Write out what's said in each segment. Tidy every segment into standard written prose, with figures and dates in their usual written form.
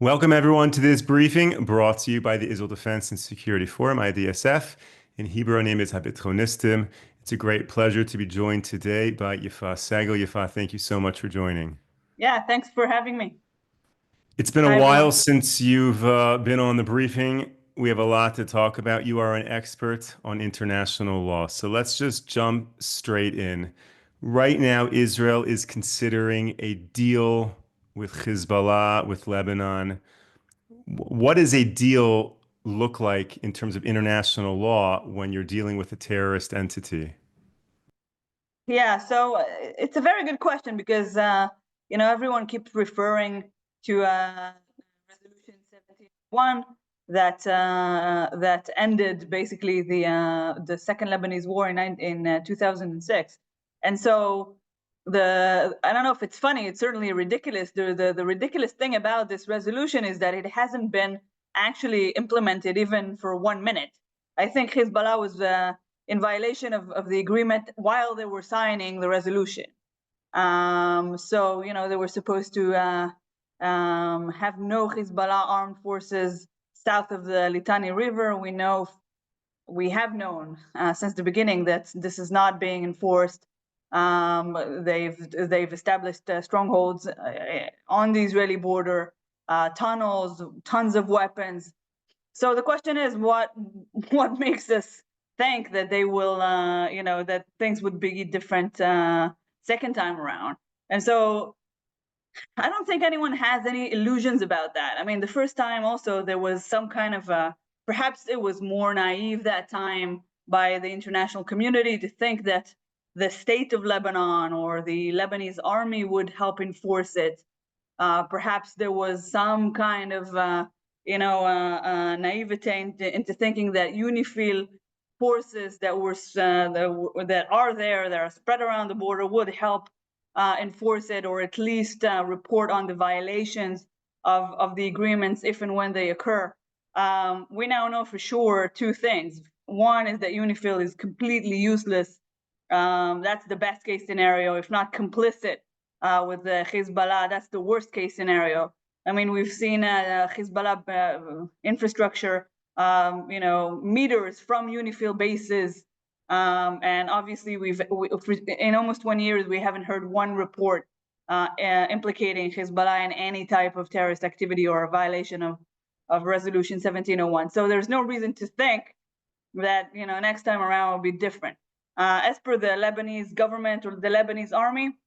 Welcome everyone to this briefing brought to you by the Israel Defense and Security Forum, IDSF. In Hebrew, our name is Habitronistim. It's a great pleasure to be joined today by Yifa Segal. Yifa, thank you so much for joining. Yeah, thanks for having me. It's been Hi, a while everyone. since you've been on the briefing. We have a lot to talk about. You are an expert on international law. So let's just jump straight in. Right now, Israel is considering a deal with Hezbollah, with Lebanon. What does a deal look like in terms of international law when you're dealing with a terrorist entity? Yeah, so it's a very good question because everyone keeps referring to Resolution 1701 that ended basically the Second Lebanese War in 2006, and so I don't know if it's funny. It's certainly ridiculous. The ridiculous thing about this resolution is that it hasn't been actually implemented even for 1 minute. I think Hezbollah was in violation of the agreement while they were signing the resolution. So they were supposed to have no Hezbollah armed forces south of the Litani River. We have known since the beginning that this is not being enforced. They've established strongholds on the Israeli border, tunnels, tons of weapons. So the question is, what makes us think that they will, that things would be different second time around? And so I don't think anyone has any illusions about that. I mean, the first time also there was some kind of perhaps it was more naive that time by the international community to think that the state of Lebanon or the Lebanese army would help enforce it. Perhaps there was some kind of naivete into thinking that UNIFIL forces that are spread around the border would help enforce it, or at least report on the violations of the agreements if and when they occur. We now know for sure two things. One is that UNIFIL is completely useless. That's the best case scenario, if not complicit with the Hezbollah. That's the worst case scenario. I mean, we've seen Hezbollah infrastructure, meters from UNIFIL bases. And obviously, in almost 1 year, we haven't heard one report implicating Hezbollah in any type of terrorist activity or a violation of Resolution 1701. So there's no reason to think that next time around will be different. As per the Lebanese government or the Lebanese army,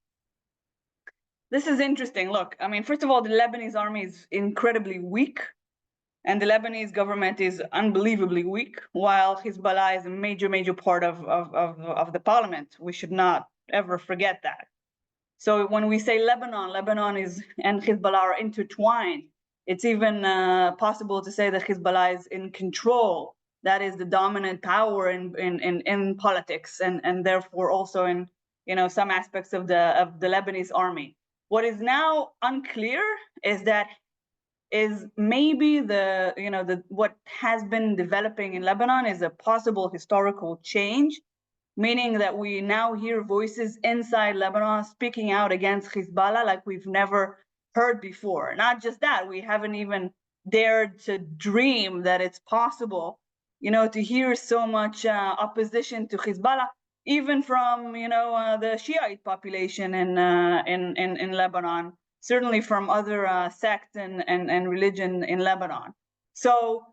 this is interesting. Look, I mean, first of all, the Lebanese army is incredibly weak, and the Lebanese government is unbelievably weak, while Hezbollah is a major part of the parliament. We should not ever forget that. So when we say Lebanon and Hezbollah are intertwined. It's even possible to say that Hezbollah is in control. That is the dominant power in politics, and therefore also in some aspects of the Lebanese army. What is now unclear is maybe what has been developing in Lebanon is a possible historical change, meaning that we now hear voices inside Lebanon speaking out against Hezbollah like we've never heard before. Not just that, we haven't even dared to dream that it's possible, to hear so much opposition to Hezbollah, even from the Shiite population in Lebanon, certainly from other sects and religion in Lebanon. So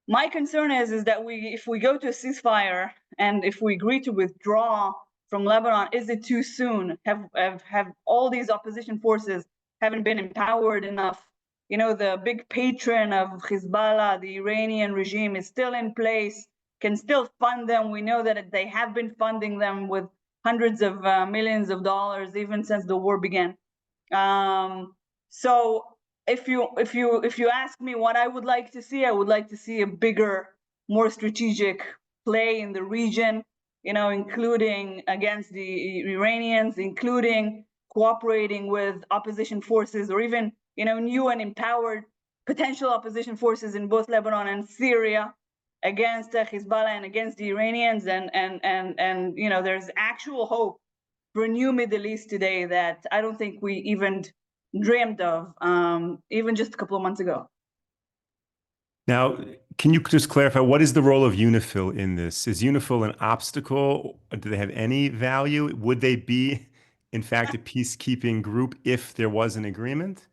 my concern is that if we go to a ceasefire and if we agree to withdraw from Lebanon, is it too soon? Have all these opposition forces haven't been empowered enough? The big patron of Hezbollah, the Iranian regime, is still in place, can still fund them. We know that they have been funding them with hundreds of millions of dollars even since the war began. So if you ask me what I would like to see, I would like to see a bigger, more strategic play in the region, including against the Iranians, including cooperating with opposition forces, or even new and empowered potential opposition forces in both Lebanon and Syria against Hezbollah and against the Iranians. And there's actual hope for a new Middle East today that I don't think we even dreamed of, even just a couple of months ago. Now, can you just clarify what is the role of UNIFIL in this? Is UNIFIL an obstacle? Do they have any value? Would they be, in fact, a peacekeeping group if there was an agreement?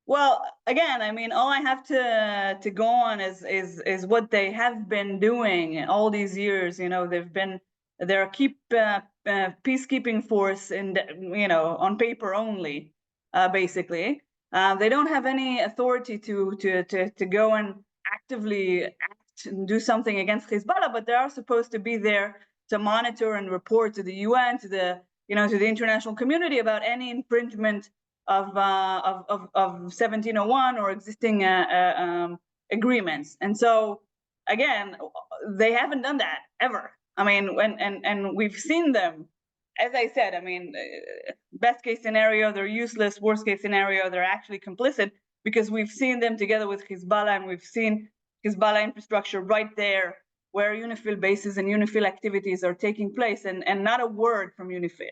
Well, again, I mean, all I have to go on is what they have been doing all these years. You know, they're peacekeeping force in on paper only, basically. They don't have any authority to go and actively act and do something against Hezbollah, but they are supposed to be there to monitor and report to the UN, to the international community about any infringement of 1701 or existing agreements. And so, again, they haven't done that ever. I mean, and we've seen them, as I said, I mean, best case scenario, they're useless. Worst case scenario, they're actually complicit, because we've seen them together with Hezbollah, and we've seen Hezbollah infrastructure right there where UNIFIL bases and UNIFIL activities are taking place, and not a word from UNIFIL.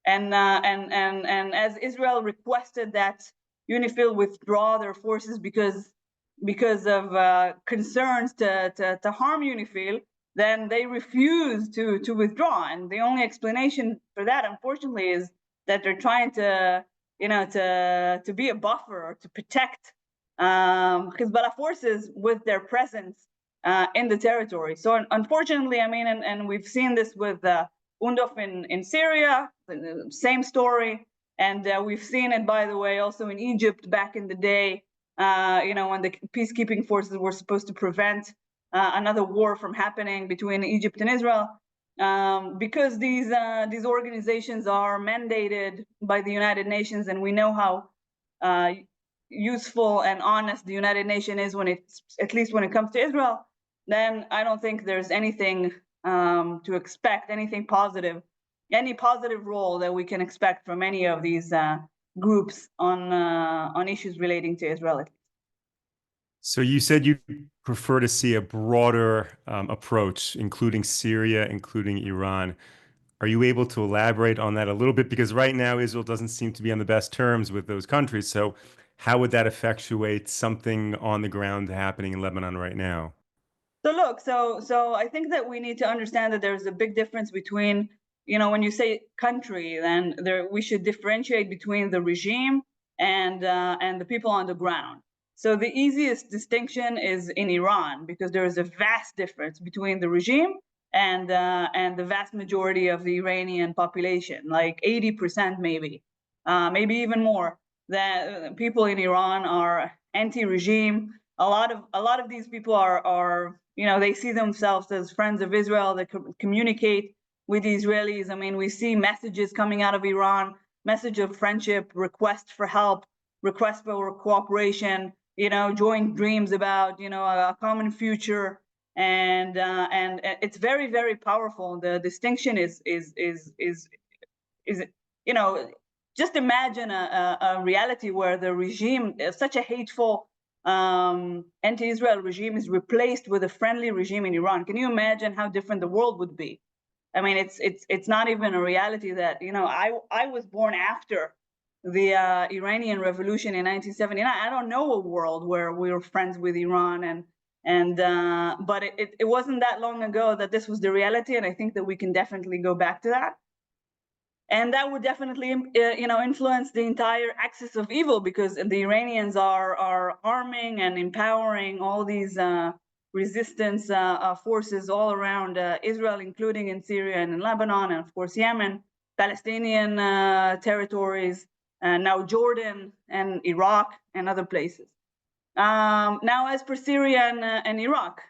And as Israel requested that UNIFIL withdraw their forces because of concerns to harm UNIFIL, then they refuse to withdraw. And the only explanation for that, unfortunately, is that they're trying to be a buffer or to protect Hezbollah forces with their presence in the territory. So unfortunately, I mean, and we've seen this with UNDOF in Syria, same story. And we've seen it, by the way, also in Egypt back in the day, when the peacekeeping forces were supposed to prevent another war from happening between Egypt and Israel, because these organizations are mandated by the United Nations, and we know how useful and honest the United Nations is at least when it comes to Israel. Then I don't think there's anything to expect, any positive role that we can expect from any of these groups on issues relating to Israel. So you said you prefer to see a broader approach, including Syria, including Iran. Are you able to elaborate on that a little bit? Because right now Israel doesn't seem to be on the best terms with those countries. So how would that effectuate something on the ground happening in Lebanon right now? So look, so I think that we need to understand that there's a big difference between, when you say country, then we should differentiate between the regime and the people on the ground. So the easiest distinction is in Iran, because there is a vast difference between the regime and the vast majority of the Iranian population, like 80% maybe even more. That people in Iran are anti-regime. A lot of these people are they see themselves as friends of Israel. They communicate with the Israelis. I mean, we see messages coming out of Iran, message of friendship, request for help, request for cooperation, joint dreams about a common future, and it's very, very powerful. The distinction is just imagine a reality where the regime, such a hateful anti-Israel regime, is replaced with a friendly regime in Iran. Can you imagine how different the world would be? I mean, it's not even a reality that I was born after the Iranian Revolution in 1979. I don't know a world where we were friends with Iran, but it wasn't that long ago that this was the reality, and I think that we can definitely go back to that. And that would definitely, influence the entire axis of evil, because the Iranians are arming and empowering all these resistance forces all around Israel, including in Syria and in Lebanon, and of course Yemen, Palestinian territories, and now Jordan and Iraq and other places. Now, as for Syria and Iraq,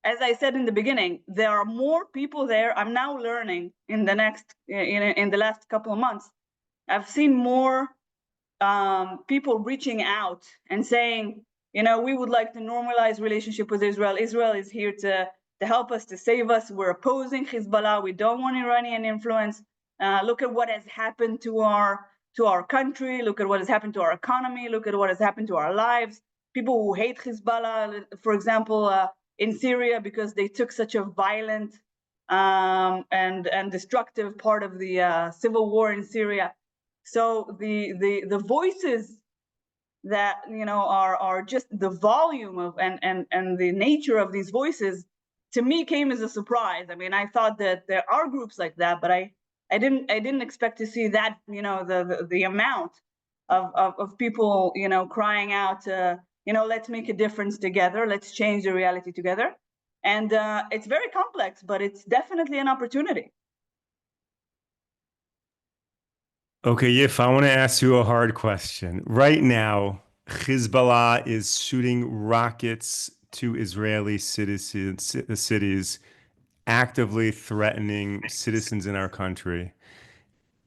as I said in the beginning, there are more people there. I'm now learning in the last couple of months, I've seen more people reaching out and saying, we would like to normalize relationship with Israel. Israel is here to help us, to save us. We're opposing Hezbollah. We don't want Iranian influence. Look at what has happened to our country. Look at what has happened to our economy. Look at what has happened to our lives. People who hate Hezbollah, for example, in Syria, because they took such a violent and destructive part of the civil war in Syria. So the voices that are just the volume of and the nature of these voices, to me, came as a surprise. I mean, I thought that there are groups like that, but I didn't expect to see that, the amount of people, crying out, let's make a difference together, let's change the reality together. And it's very complex, but it's definitely an opportunity. Okay, Yif, I want to ask you a hard question. Right now, Hezbollah is shooting rockets to Israeli cities, actively threatening citizens in our country.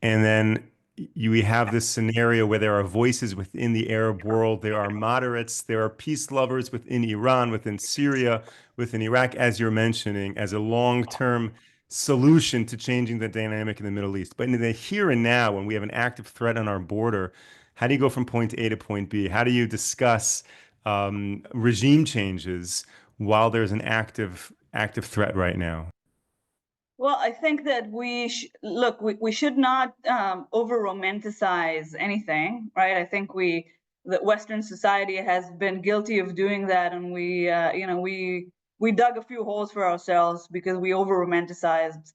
And then we have this scenario where there are voices within the Arab world. There are moderates, there are peace lovers within Iran, within Syria, within Iraq, as you're mentioning, as a long-term solution to changing the dynamic in the Middle East. But in the here and now, when we have an active threat on our border, how do you go from point A to point B? How do you discuss regime changes while there's an active threat right now? Well, I think that we should not over romanticize anything, right? I think that Western society has been guilty of doing that, and we dug a few holes for ourselves because we over romanticized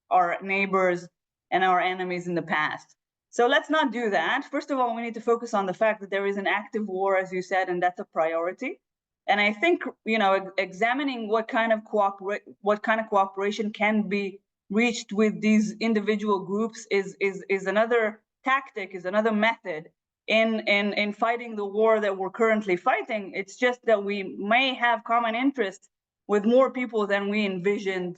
our neighbors and our enemies in the past. So let's not do that. First of all, we need to focus on the fact that there is an active war, as you said, and that's a priority. And I think, examining what kind of cooperation can be reached with these individual groups is another tactic, is another method in fighting the war that we're currently fighting. It's just that we may have common interests with more people than we envisioned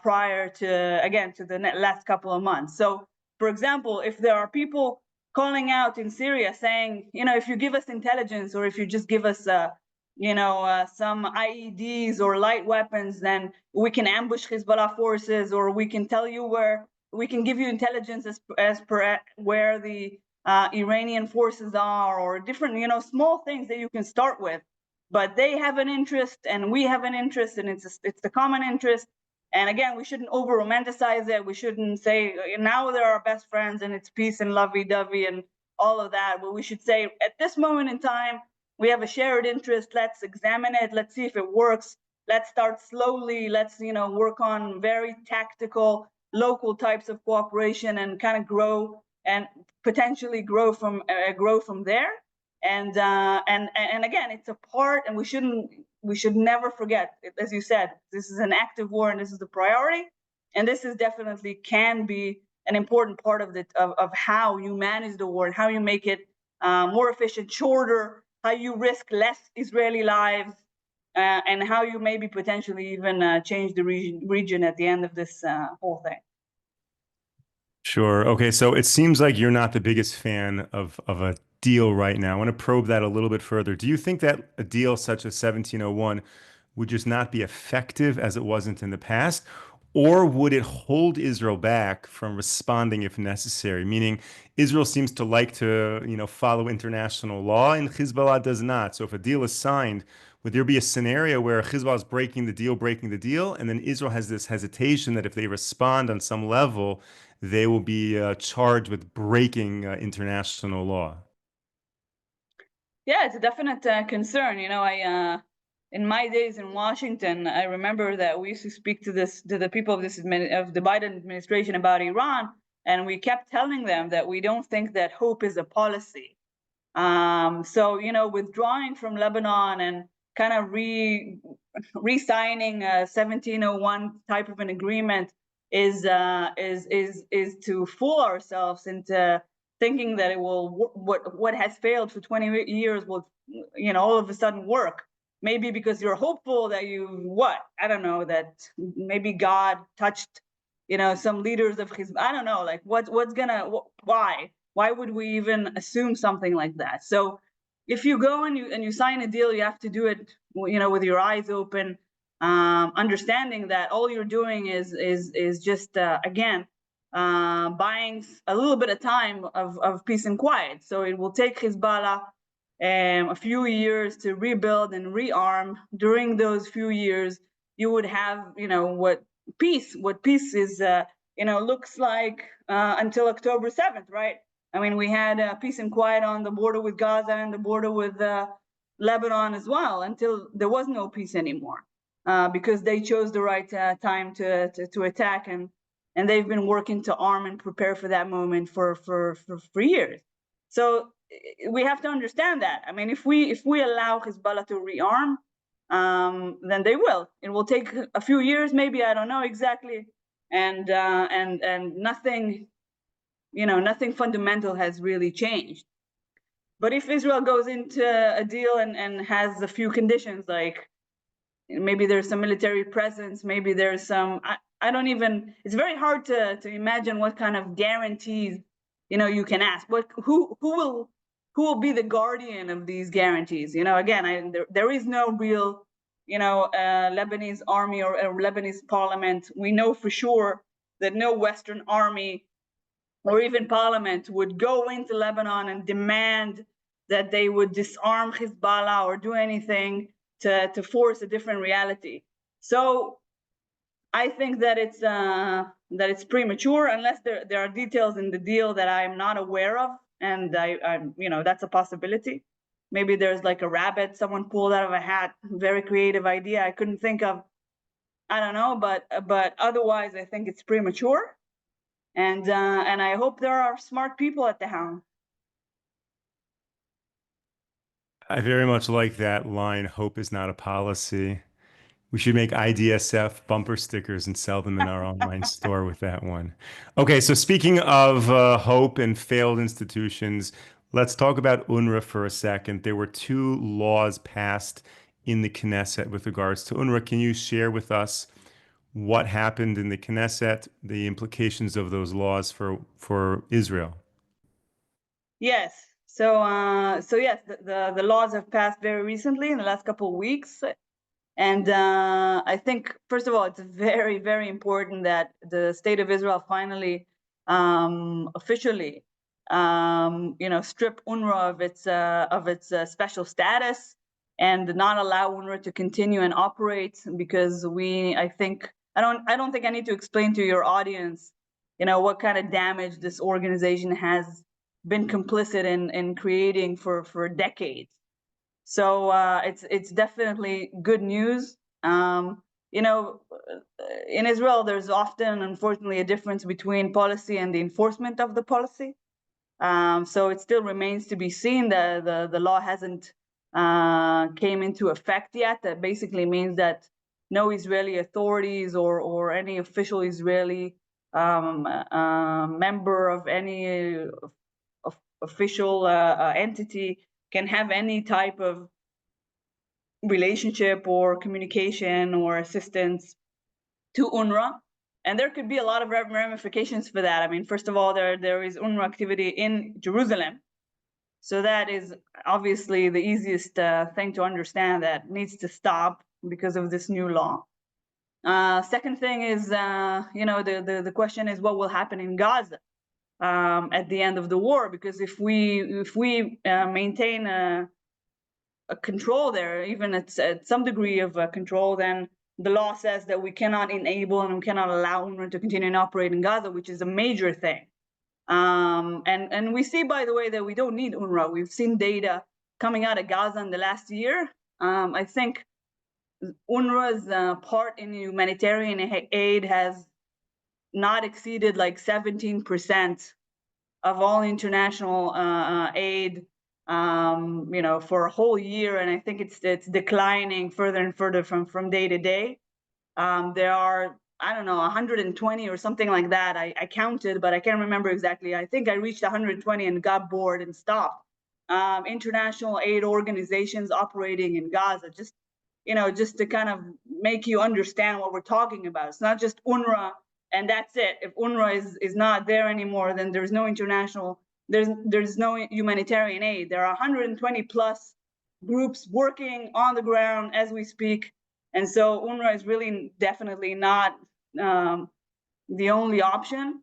prior to the last couple of months. So, for example, if there are people calling out in Syria saying, if you give us intelligence, or if you just give us some IEDs or light weapons, then we can ambush Hezbollah forces, or we can tell you we can give you intelligence as per where the Iranian forces are, or different, small things that you can start with. But they have an interest, and we have an interest, and it's the common interest. And again, we shouldn't over romanticize it. We shouldn't say now they're our best friends and it's peace and lovey-dovey and all of that. But we should say, at this moment in time, we have a shared interest. Let's examine it. Let's see if it works. Let's start slowly. Let's work on very tactical, local types of cooperation, and kind of grow and potentially grow from there. And again, it's a part, and we should never forget, as you said, this is an active war, and this is the priority, and this is definitely can be an important part of how you manage the war and how you make it more efficient, shorter, how you risk less Israeli lives, and how you maybe potentially even change the region at the end of this whole thing. Sure. Okay. So it seems like you're not the biggest fan of a deal right now. I want to probe that a little bit further. Do you think that a deal such as 1701 would just not be effective as it wasn't in the past? Or would it hold Israel back from responding if necessary? Meaning Israel seems to like to, follow international law, and Hezbollah does not. So if a deal is signed, would there be a scenario where Hezbollah is breaking the deal, and then Israel has this hesitation that if they respond on some level, they will be charged with breaking international law? Yeah, it's a definite concern. In my days in Washington, I remember that we used to speak to the people of the Biden administration about Iran, and we kept telling them that we don't think that hope is a policy. So withdrawing from Lebanon and kind of re-signing a 1701 type of an agreement is to fool ourselves into thinking that it will what has failed for 20 years will all of a sudden work. Maybe because you're hopeful that I don't know, that maybe God touched some leaders of his, I don't know, like what's gonna why would we even assume something like that? So if you go and you sign a deal, you have to do it with your eyes open, understanding that all you're doing is just again buying a little bit of time of peace and quiet. So it will take Hezbollah a few years to rebuild and rearm. During those few years, you would have what peace is looks like until October 7th, right? I mean, we had peace and quiet on the border with Gaza and the border with Lebanon as well, until there was no peace anymore, because they chose the right time to attack, and they've been working to arm and prepare for that moment for years. So we have to understand that. I mean, if we allow Hezbollah to rearm, then they will. It will take a few years, maybe, I don't know exactly, and nothing, nothing fundamental has really changed. But if Israel goes into a deal and has a few conditions, like maybe there's some military presence, maybe there's some, I don't even, it's very hard to imagine what kind of guarantees, you can ask. But who will be the guardian of these guarantees? Again, there is no real, Lebanese army or Lebanese parliament. We know for sure that no Western army or even parliament would go into Lebanon and demand that they would disarm Hezbollah or do anything to force a different reality. So I think that it's premature, unless there are details in the deal that I'm not aware of, and I'm that's a possibility. Maybe there's like a rabbit someone pulled out of a hat, very creative idea I couldn't think of. I don't know, but otherwise I think it's premature, and I hope there are smart people at the helm. I very much like that line, hope is not a policy. We should make IDSF bumper stickers and sell them in our online store with that one. Okay, so speaking of hope and failed institutions, let's talk about UNRWA for a second. There were two laws passed in the Knesset with regards to UNRWA. Can you share with us what happened in the Knesset, the implications of those laws for Israel? Yes. So yes, the laws have passed very recently in the last couple of weeks. And I think, first of all, it's very, very important that the state of Israel finally officially, strip UNRWA of its special status and not allow UNRWA to continue and operate, because I don't think I need to explain to your audience, what kind of damage this organization has been complicit in creating for decades. So it's definitely good news. In Israel, there's often, unfortunately, a difference between policy and the enforcement of the policy. So it still remains to be seen. The law hasn't came into effect yet. That basically means that no Israeli authorities or any official Israeli member of any official entity can have any type of relationship or communication or assistance to UNRWA. And there could be a lot of ramifications for that. I mean, first of all, there is UNRWA activity in Jerusalem. So that is obviously the easiest thing to understand, that needs to stop because of this new law. Second thing is, the question is what will happen in Gaza at the end of the war? Because if we maintain a control there, even at some degree of control, then the law says that we cannot enable and we cannot allow UNRWA to continue and operate in Gaza, which is a major thing. And we see, by the way, that we don't need UNRWA. We've seen data coming out of Gaza in the last year. I think UNRWA's part in humanitarian aid has not exceeded like 17% of all international aid, for a whole year, and I think it's declining further and further from day to day. There are, I don't know, 120 or something like that. I counted, but I can't remember exactly. I think I reached 120 and got bored and stopped. International aid organizations operating in Gaza, just to kind of make you understand what we're talking about. It's not just UNRWA and that's it. If UNRWA is not there anymore, then there's no there's no humanitarian aid. There are 120 plus groups working on the ground as we speak. And so UNRWA is really definitely not the only option.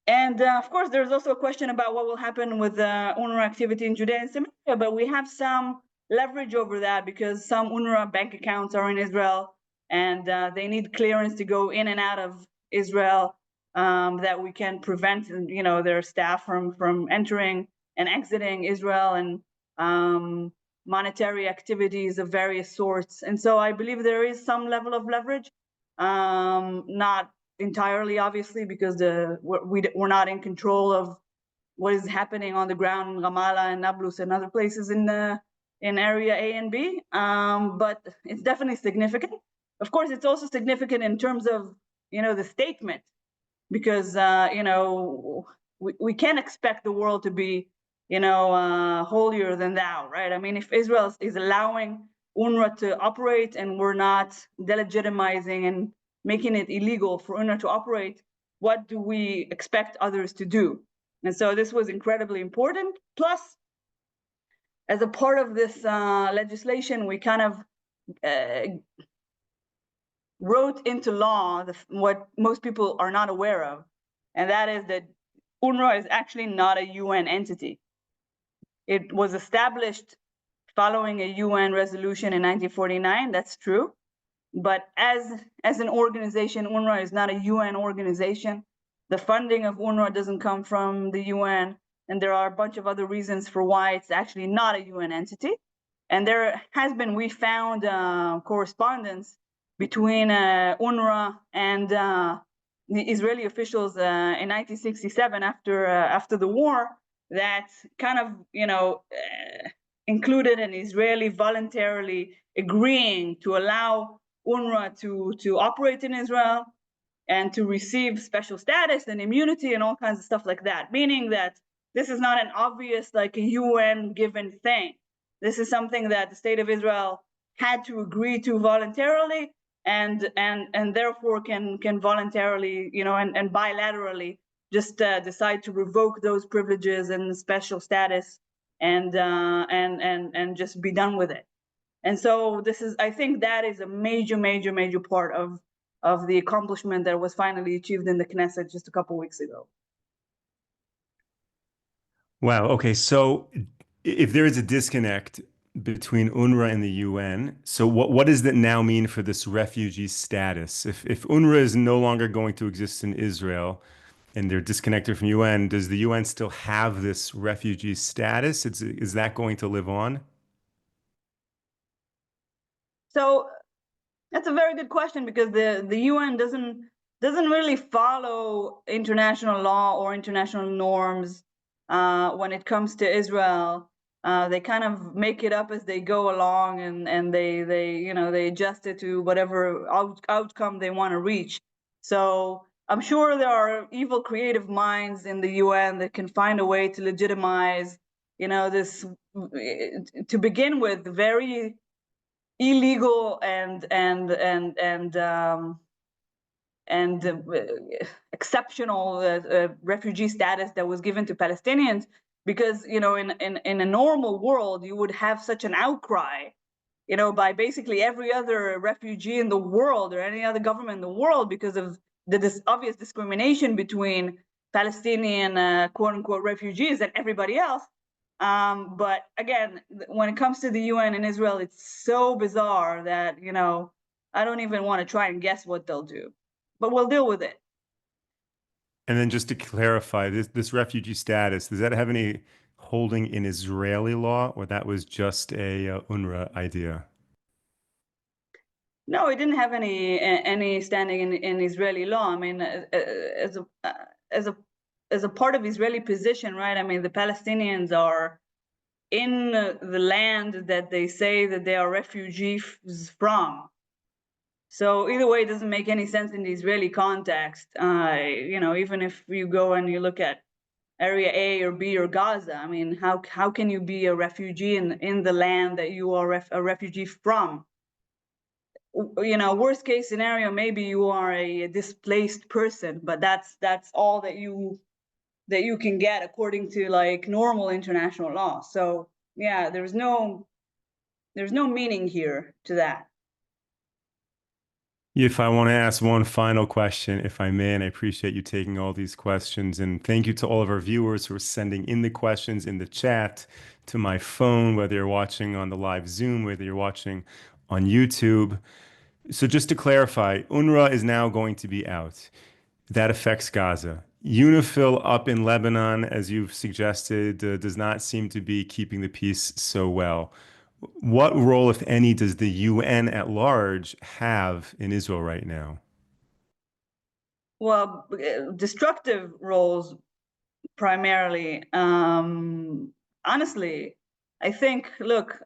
And of course, there's also a question about what will happen with UNRWA activity in Judea and Samaria, but we have some leverage over that because some UNRWA bank accounts are in Israel and they need clearance to go in and out of Israel. that we can prevent, their staff from entering and exiting Israel, and monetary activities of various sorts. And so I believe there is some level of leverage, not entirely, obviously, because we're not in control of what is happening on the ground in Ramallah and Nablus and other places in area A and B. But it's definitely significant. Of course, it's also significant in terms of the statement, because we can't expect the world to be holier than thou, right? I mean, if Israel is allowing UNRWA to operate and we're not delegitimizing and making it illegal for UNRWA to operate, what do we expect others to do? And so this was incredibly important. Plus, as a part of this legislation, we kind of wrote into law what most people are not aware of, and that is that UNRWA is actually not a UN entity. It was established following a UN resolution in 1949, that's true. But as an organization, UNRWA is not a UN organization. The funding of UNRWA doesn't come from the UN, and there are a bunch of other reasons for why it's actually not a UN entity. And there has been, we found correspondence between UNRWA and the Israeli officials in 1967 after the war, that kind of included an Israeli voluntarily agreeing to allow UNRWA to operate in Israel and to receive special status and immunity and all kinds of stuff like that, meaning that this is not an obvious, like, a UN given thing. This is something that the state of Israel had to agree to voluntarily, and therefore can voluntarily, and bilaterally just decide to revoke those privileges and special status, and just be done with it. And so this is, I think that is a major part of the accomplishment that was finally achieved in the Knesset just a couple of weeks ago. Wow. Okay. So if there is a disconnect between UNRWA and the UN, so what does that now mean for this refugee status? If UNRWA is no longer going to exist in Israel and they're disconnected from UN, does the UN still have this refugee status? Is that going to live on? So that's a very good question, because the UN doesn't really follow international law or international norms when it comes to Israel. They kind of make it up as they go along, and they adjust it to whatever outcome they want to reach. So I'm sure there are evil creative minds in the UN that can find a way to legitimize, this, to begin with, very illegal and exceptional refugee status that was given to Palestinians. Because in a normal world, you would have such an outcry, by basically every other refugee in the world or any other government in the world, because of this obvious discrimination between Palestinian quote unquote refugees and everybody else. But again, when it comes to the UN and Israel, it's so bizarre that, I don't even want to try and guess what they'll do, but we'll deal with it. And then just to clarify, this refugee status, does that have any holding in Israeli law, or that was just a UNRWA idea? No, it didn't have any standing in Israeli law. I mean, as a part of Israeli position, right? I mean, the Palestinians are in the land that they say that they are refugees from. So either way, it doesn't make any sense in the Israeli context. Even if you go and you look at area A or B or Gaza, I mean, how can you be a refugee in the land that you are a refugee from? Worst case scenario, maybe you are a displaced person, but that's all that you can get according to, like, normal international law. So yeah, there's no meaning here to that. If I want to ask one final question, if I may, and I appreciate you taking all these questions, and thank you to all of our viewers who are sending in the questions in the chat to my phone, whether you're watching on the live Zoom, whether you're watching on YouTube. So just to clarify, UNRWA is now going to be out. that affects Gaza. UNIFIL up in Lebanon, as you've suggested, does not seem to be keeping the peace so well. What role, if any, does the UN at large have in Israel right now? Well, destructive roles primarily. Honestly, I think, look,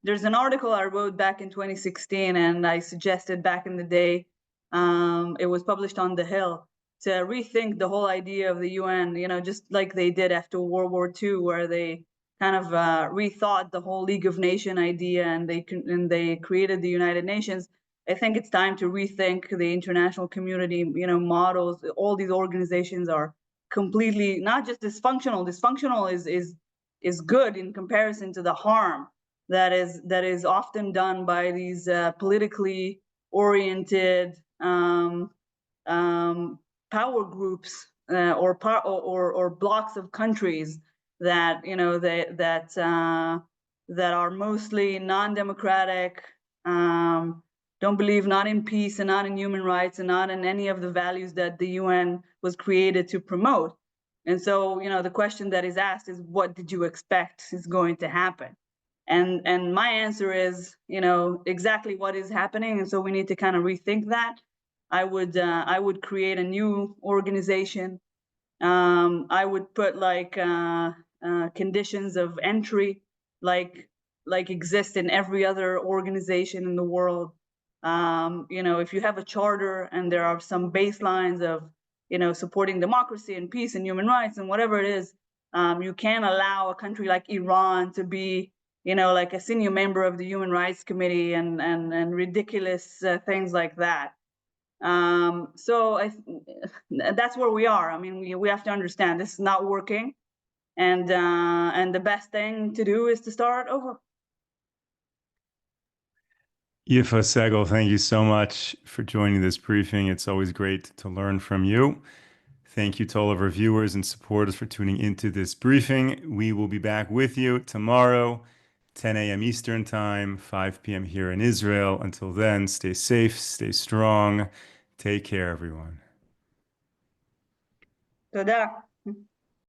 there's an article I wrote back in 2016, and I suggested back in the day, it was published on The Hill, to rethink the whole idea of the UN, just like they did after World War II, where they kind of rethought the whole League of Nations idea, and they created the United Nations. I think it's time to rethink the international community, models. All these organizations are completely not just dysfunctional. Dysfunctional is good in comparison to the harm that is often done by these politically oriented um, power groups or blocks of countries that that are mostly non-democratic, don't believe not in peace and not in human rights and not in any of the values that the UN was created to promote. And so, the question that is asked is, what did you expect is going to happen? And my answer is, exactly what is happening. And so we need to kind of rethink that. I would create a new organization. I would put like conditions of entry, like exist in every other organization in the world. If you have a charter and there are some baselines of, supporting democracy and peace and human rights and whatever it is, you can't allow a country like Iran to be, like a senior member of the Human Rights Committee and ridiculous things like that. So that's where we are. I mean, we have to understand this is not working, and the best thing to do is to start over. Yifa Segal, thank you so much for joining this briefing. It's always great to learn from you. Thank you to all of our viewers and supporters for tuning into this briefing. We will be back with you tomorrow, 10 a.m. Eastern Time, 5 p.m. here in Israel. Until then, stay safe, stay strong. Take care, everyone. תודה.